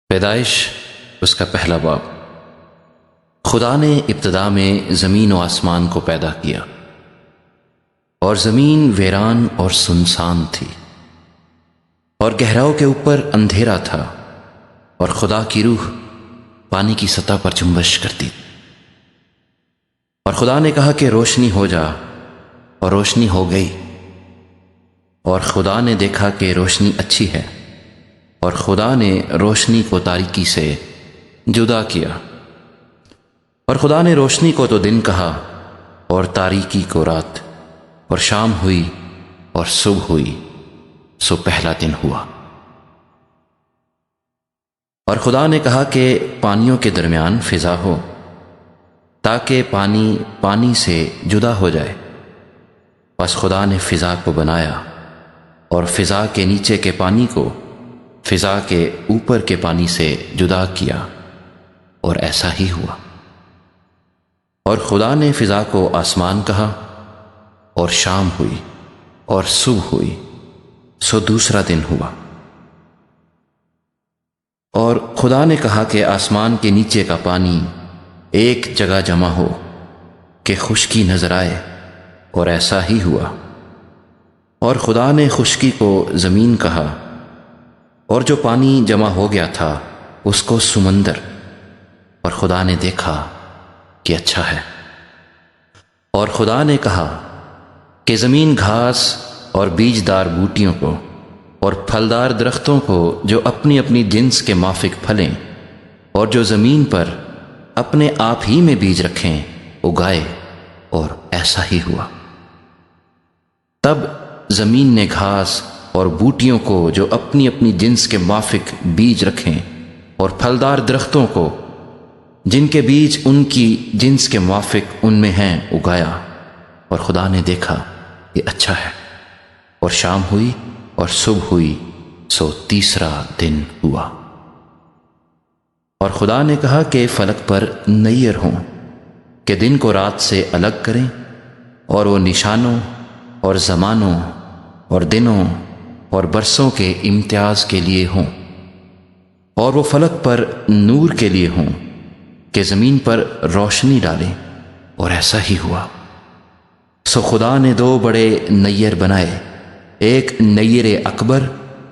پیدائش اس کا پہلا باب۔ خدا نے ابتدا میں زمین و آسمان کو پیدا کیا، اور زمین ویران اور سنسان تھی، اور گہراؤں کے اوپر اندھیرا تھا، اور خدا کی روح پانی کی سطح پر جنبش کرتی تھی۔ اور خدا نے کہا کہ روشنی ہو جا، اور روشنی ہو گئی۔ اور خدا نے دیکھا کہ روشنی اچھی ہے، اور خدا نے روشنی کو تاریکی سے جدا کیا۔ اور خدا نے روشنی کو تو دن کہا، اور تاریکی کو رات، اور شام ہوئی اور صبح ہوئی، سو پہلا دن ہوا۔ اور خدا نے کہا کہ پانیوں کے درمیان فضا ہو، تاکہ پانی پانی سے جدا ہو جائے۔ پس خدا نے فضا کو بنایا، اور فضا کے نیچے کے پانی کو فضا کے اوپر کے پانی سے جدا کیا، اور ایسا ہی ہوا۔ اور خدا نے فضا کو آسمان کہا، اور شام ہوئی اور صبح ہوئی، سو دوسرا دن ہوا۔ اور خدا نے کہا کہ آسمان کے نیچے کا پانی ایک جگہ جمع ہو کہ خشکی نظر آئے، اور ایسا ہی ہوا۔ اور خدا نے خشکی کو زمین کہا، اور جو پانی جمع ہو گیا تھا اس کو سمندر۔ اور خدا نے دیکھا کہ اچھا ہے۔ اور خدا نے کہا کہ زمین گھاس اور بیجدار بوٹیوں کو اور پھلدار درختوں کو جو اپنی اپنی جنس کے موافق پھلیں، اور جو زمین پر اپنے آپ ہی میں بیج رکھیں، اگائے، اور ایسا ہی ہوا۔ تب زمین نے گھاس اور بوٹیوں کو جو اپنی اپنی جنس کے موافق بیج رکھیں، اور پھلدار درختوں کو جن کے بیج ان کی جنس کے موافق ان میں ہیں، اگایا۔ اور خدا نے دیکھا کہ اچھا ہے۔ اور شام ہوئی اور صبح ہوئی، سو تیسرا دن ہوا۔ اور خدا نے کہا کہ فلک پر نیر ہوں کہ دن کو رات سے الگ کریں، اور وہ نشانوں اور زمانوں اور دنوں اور برسوں کے امتیاز کے لیے ہوں، اور وہ فلک پر نور کے لیے ہوں کہ زمین پر روشنی ڈالیں، اور ایسا ہی ہوا۔ سو خدا نے دو بڑے نیر بنائے، ایک نیر اکبر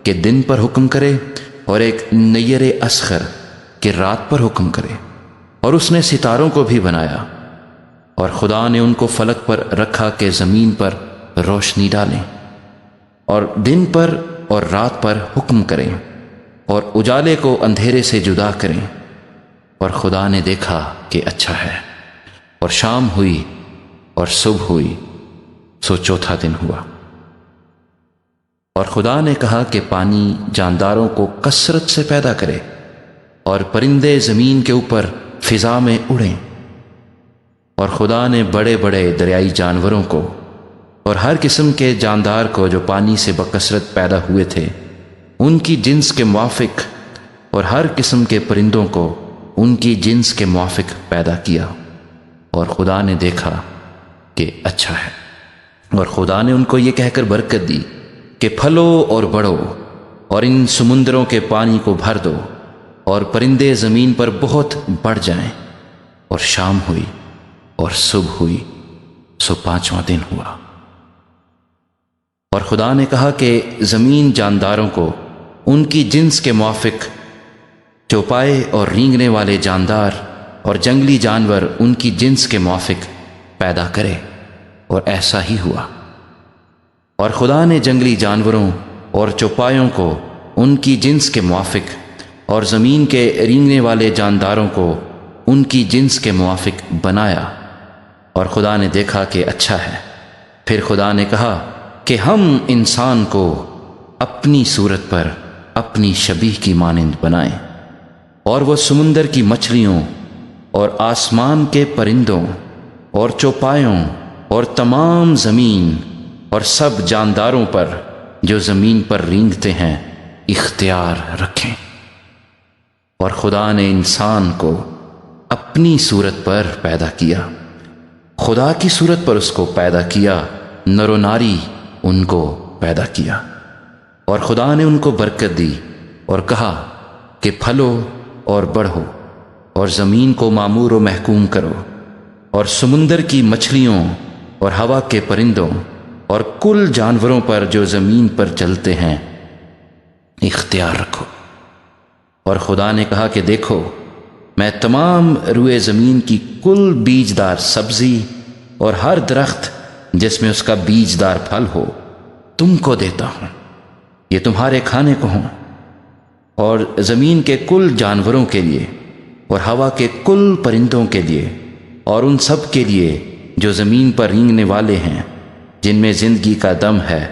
کہ دن پر حکم کرے، اور ایک نیر اصغر کہ رات پر حکم کرے۔ اور اس نے ستاروں کو بھی بنایا، اور خدا نے ان کو فلک پر رکھا کہ زمین پر روشنی ڈالیں، اور دن پر اور رات پر حکم کریں، اور اجالے کو اندھیرے سے جدا کریں۔ اور خدا نے دیکھا کہ اچھا ہے۔ اور شام ہوئی اور صبح ہوئی، سو چوتھا دن ہوا۔ اور خدا نے کہا کہ پانی جانداروں کو کثرت سے پیدا کرے، اور پرندے زمین کے اوپر فضا میں اڑیں۔ اور خدا نے بڑے بڑے دریائی جانوروں کو اور ہر قسم کے جاندار کو جو پانی سے بکثرت پیدا ہوئے تھے ان کی جنس کے موافق، اور ہر قسم کے پرندوں کو ان کی جنس کے موافق پیدا کیا۔ اور خدا نے دیکھا کہ اچھا ہے۔ اور خدا نے ان کو یہ کہہ کر برکت دی کہ پھلو اور بڑھو، اور ان سمندروں کے پانی کو بھر دو، اور پرندے زمین پر بہت بڑھ جائیں۔ اور شام ہوئی اور صبح ہوئی، سو پانچواں دن ہوا۔ اور خدا نے کہا کہ زمین جانداروں کو ان کی جنس کے موافق، چوپائے اور رینگنے والے جاندار اور جنگلی جانور ان کی جنس کے موافق پیدا کرے، اور ایسا ہی ہوا۔ اور خدا نے جنگلی جانوروں اور چوپایوں کو ان کی جنس کے موافق، اور زمین کے رینگنے والے جانداروں کو ان کی جنس کے موافق بنایا۔ اور خدا نے دیکھا کہ اچھا ہے۔ پھر خدا نے کہا کہ ہم انسان کو اپنی صورت پر اپنی شبیہ کی مانند بنائیں، اور وہ سمندر کی مچھلیوں اور آسمان کے پرندوں اور چوپایوں اور تمام زمین اور سب جانداروں پر جو زمین پر رینگتے ہیں اختیار رکھیں۔ اور خدا نے انسان کو اپنی صورت پر پیدا کیا، خدا کی صورت پر اس کو پیدا کیا، نر و ناری ان کو پیدا کیا۔ اور خدا نے ان کو برکت دی اور کہا کہ پھلو اور بڑھو اور زمین کو معمور و محکوم کرو اور سمندر کی مچھلیوں اور ہوا کے پرندوں اور کل جانوروں پر جو زمین پر چلتے ہیں اختیار رکھو۔ اور خدا نے کہا کہ دیکھو، میں تمام روئے زمین کی کل بیجدار سبزی اور ہر درخت جس میں اس کا بیجدار پھل ہو تم کو دیتا ہوں، یہ تمہارے کھانے کو ہوں، اور زمین کے کل جانوروں کے لیے اور ہوا کے کل پرندوں کے لیے اور ان سب کے لیے جو زمین پر رینگنے والے ہیں جن میں زندگی کا دم ہے،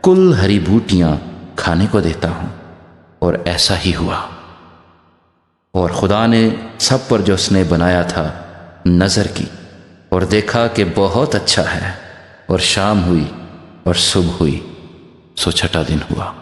کل ہری بوٹیاں کھانے کو دیتا ہوں۔ اور ایسا ہی ہوا۔ اور خدا نے سب پر جو اس نے بنایا تھا نظر کی اور دیکھا کہ بہت اچھا ہے، اور شام ہوئی اور صبح ہوئی، سو چھٹا دن ہوا۔